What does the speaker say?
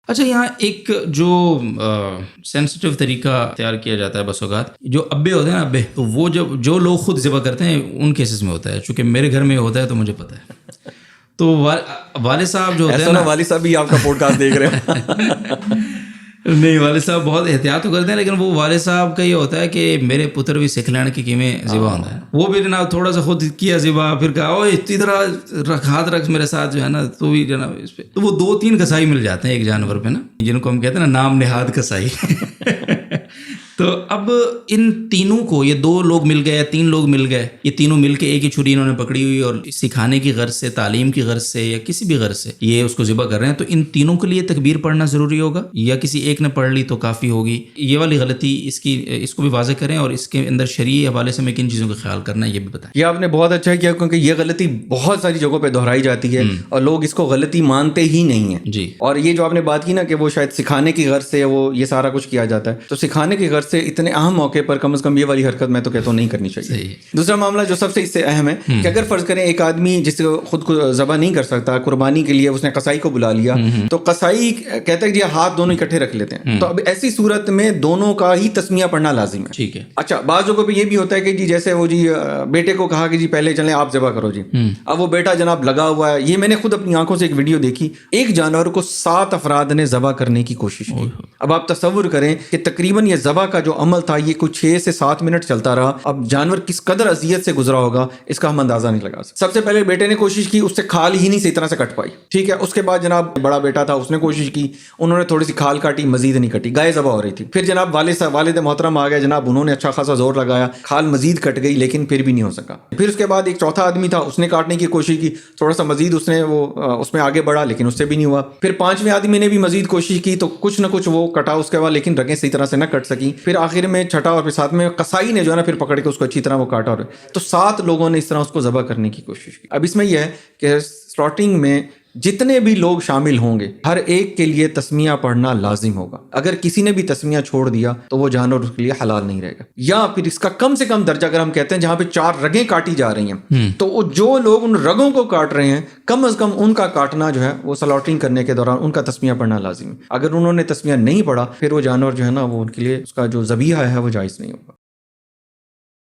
اچھا، یہاں ایک جو سینسٹیو طریقہ اختیار کیا جاتا ہے بس اوقات، جو ابے ہوتے ہیں نا، ابے، تو وہ جب جو لوگ خود ذبح کرتے ہیں ان کیسز میں ہوتا ہے، چونکہ میرے گھر میں ہوتا ہے تو مجھے پتہ ہے. تو والد صاحب جو ہوتے ہیں نا، والد صاحب بھی آپ کا پوڈ کاسٹ دیکھ رہے ہیں. نہیں، والد صاحب بہت احتیاط تو کرتے ہیں، لیکن وہ والد صاحب کا یہ ہوتا ہے کہ میرے پتر بھی سکھ لین کی کیویں ذبح ہوتا ہے. وہ بھی جناب تھوڑا سا خود کیا ذبح، پھر کہا اوے اتنی طرح ہاتھ رکھ میرے ساتھ جو ہے نا، تو بھی جناب اس پہ تو وہ 2-3 کسائی مل جاتے ہیں ایک جانور پہ نا، جن کو ہم کہتے ہیں نا نام نہاد کسائی. تو اب ان تینوں کو، یہ 2 لوگ مل گئے یا 3 لوگ مل گئے، یہ تینوں مل کے ایک ہی چھری انہوں نے پکڑی ہوئی اور سکھانے کی غرض سے، تعلیم کی غرض سے یا کسی بھی غرض سے یہ اس کو ذبح کر رہے ہیں، تو ان تینوں کے لیے تکبیر پڑھنا ضروری ہوگا یا کسی ایک نے پڑھ لی تو کافی ہوگی؟ یہ والی غلطی اس کو بھی واضح کریں، اور اس کے اندر شرعی حوالے سے میں کن چیزوں کا خیال کرنا ہے یہ بھی بتائیں. یہ آپ نے بہت اچھا کیا، کیونکہ یہ غلطی بہت ساری جگہوں پہ دہرائی جاتی ہے اور لوگ اس کو غلطی مانتے ہی نہیں ہیں. جی. اور یہ جو آپ نے بات کی نا کہ وہ شاید سکھانے کی غرض سے وہ یہ سارا کچھ کیا جاتا ہے، تو سکھانے کی غرض سے اتنے اہم موقع پر کم از کم یہ والی حرکت میں تو کہتا ہوں نہیں کرنی چاہیے. دوسرا معاملہ جو سب سے اس سے اہم ہے کہ اگر فرض کریں ایک آدمی جس کو خود کو ذبح نہیں کر سکتا، قربانی کے لیے اس نے قصائی کو بلا لیا، تو قصائی کہتا ہے کہ ہاتھ دونوں اکٹھے رکھ لیتے ہیں، تو اب ایسی صورت میں دونوں کا ہی تسمیہ پڑھنا لازم ہے. ٹھیک ہے. اچھا، بعض جگہوں پہ یہ بھی ہوتا ہے کہ جی جیسے وہ جی بیٹے کو کہا کہ جی پہلے چلیں آپ ذبح کرو جی، اب وہ بیٹا جناب لگا ہوا ہے. یہ میں نے خود اپنی آنکھوں سے ایک ویڈیو دیکھی، ایک جانور کو 7 افراد نے ذبح کرنے کی کوشش کی. اب آپ تصور کریں کہ تقریباً یہ ذبح کا جو عمل تھا یہ کچھ 6 سے 7 منٹ چلتا رہا. اب جانور کس قدر اذیت سے گزرا ہوگا اس کا ہم اندازہ نہیں لگا سکتے. سب سے پہلے بیٹے نے کوشش کی، اس سے کھال ہی نہیں صحیح طرح سے کٹ پائی. ٹھیک ہے، اس کے بعد جناب بڑا بیٹا تھا، اس نے کوشش کی، انہوں نے تھوڑی سی کھال کاٹی، مزید نہیں کٹی، گائے ذبح ہو رہی تھی. پھر جناب والد محترم آ گئے جناب، انہوں نے اچھا خاصا زور لگایا، کھال مزید کٹ گئی لیکن پھر بھی نہیں ہو سکا. پھر اس کے بعد ایک چوتھا آدمی تھا، اس نے کاٹنے کی کوشش کی، تھوڑا سا مزید اس نے اس میں آگے بڑھا لیکن اس سے بھی نہیں ہوا. پھر 5ویں آدمی نے بھی مزید کوشش کی تو کچھ نہ کچھ وہ کٹا اس کے بعد، لیکن رگیں صحیح طرح سے نہ کٹ سکی. پھر آخر میں چھٹا اور پھر 7ویں قصائی نے جو ہے نا پھر پکڑ کے اس کو اچھی طرح وہ کاٹا، اور تو 7 لوگوں نے اس طرح اس کو ذبح کرنے کی کوشش کی. اب اس میں یہ ہے کہ سلاٹنگ میں جتنے بھی لوگ شامل ہوں گے ہر ایک کے لیے تسمیہ پڑھنا لازم ہوگا. اگر کسی نے بھی تسمیہ چھوڑ دیا تو وہ جانور اس کے لیے حلال نہیں رہے گا. یا پھر اس کا کم سے کم درجہ اگر ہم کہتے ہیں جہاں پہ 4 رگیں کاٹی جا رہی ہیں، تو وہ جو لوگ ان رگوں کو کاٹ رہے ہیں کم از کم ان کا کاٹنا جو ہے وہ سلاٹنگ کرنے کے دوران ان کا تسمیہ پڑھنا لازم ہے. اگر انہوں نے تسمیہ نہیں پڑھا پھر وہ جانور جو ہے نا وہ ان کے لیے اس کا جو ذبیحہ ہے وہ جائز نہیں ہوگا.